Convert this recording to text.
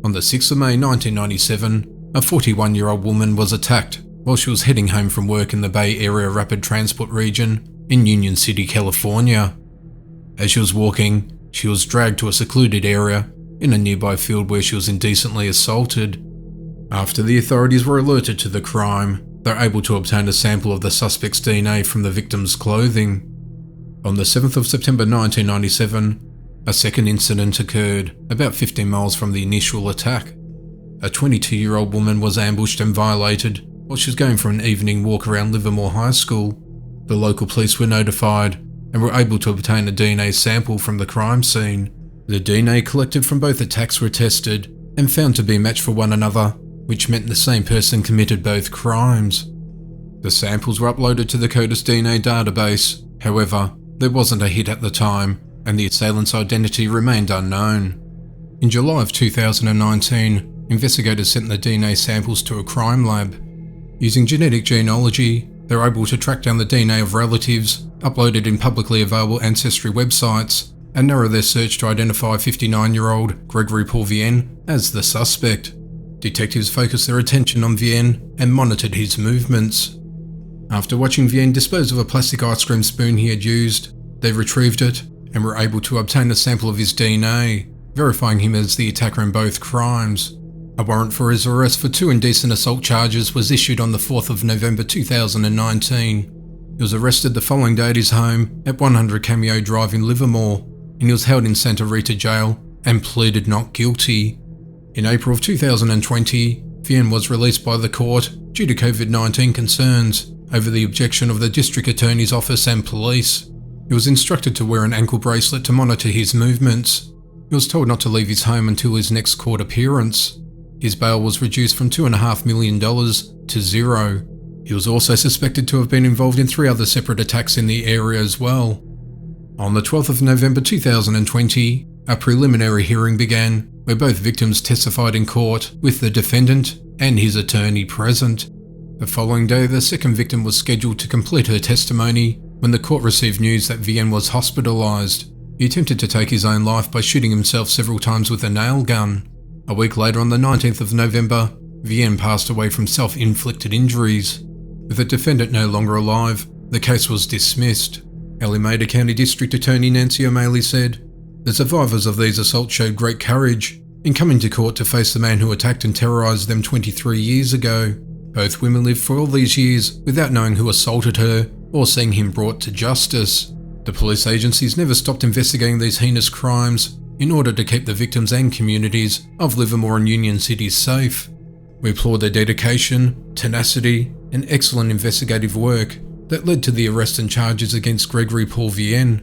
On the 6th of May 1997, a 41-year-old woman was attacked while she was heading home from work in the Bay Area Rapid Transport region in Union City, California. As she was walking, she was dragged to a secluded area in a nearby field where she was indecently assaulted. After the authorities were alerted to the crime, they were able to obtain a sample of the suspect's DNA from the victim's clothing. On the 7th of September 1997, a second incident occurred about 15 miles from the initial attack. A 22-year-old woman was ambushed and violated while she was going for an evening walk around Livermore High School. The local police were notified and were able to obtain a DNA sample from the crime scene. The DNA collected from both attacks were tested and found to be matched for one another, which meant the same person committed both crimes. The samples were uploaded to the CODIS DNA database. However, there wasn't a hit at the time, and the assailant's identity remained unknown. In July of 2019, investigators sent the DNA samples to a crime lab. Using genetic genealogy, they were able to track down the DNA of relatives uploaded in publicly available ancestry websites and narrow their search to identify 59-year-old Gregory Vien as the suspect. Detectives focused their attention on Vien and monitored his movements. After watching Vien dispose of a plastic ice cream spoon he had used, they retrieved it and were able to obtain a sample of his DNA, verifying him as the attacker in both crimes. A warrant for his arrest for 2 indecent assault charges was issued on the 4th of November 2019. He was arrested the following day at his home at 100 Cameo Drive in Livermore, and he was held in Santa Rita Jail and pleaded not guilty. In April of 2020, Vien was released by the court due to COVID-19 concerns over the objection of the District Attorney's Office and police. He was instructed to wear an ankle bracelet to monitor his movements. He was told not to leave his home until his next court appearance. His bail was reduced from $2.5 million to 0. He was also suspected to have been involved in 3 other separate attacks in the area as well. On the 12th of November 2020, a preliminary hearing began where both victims testified in court with the defendant and his attorney present. The following day, the second victim was scheduled to complete her testimony when the court received news that Vien was hospitalised. He attempted to take his own life by shooting himself several times with a nail gun. A week later, on the 19th of November, Vien passed away from self-inflicted injuries. With the defendant no longer alive, the case was dismissed. Alameda County District Attorney Nancy O'Malley said, "The survivors of these assaults showed great courage in coming to court to face the man who attacked and terrorised them 23 years ago. Both women lived for all these years without knowing who assaulted her or seeing him brought to justice. The police agencies never stopped investigating these heinous crimes in order to keep the victims and communities of Livermore and Union City safe. We applaud their dedication, tenacity, and excellent investigative work that led to the arrest and charges against Gregory Vien.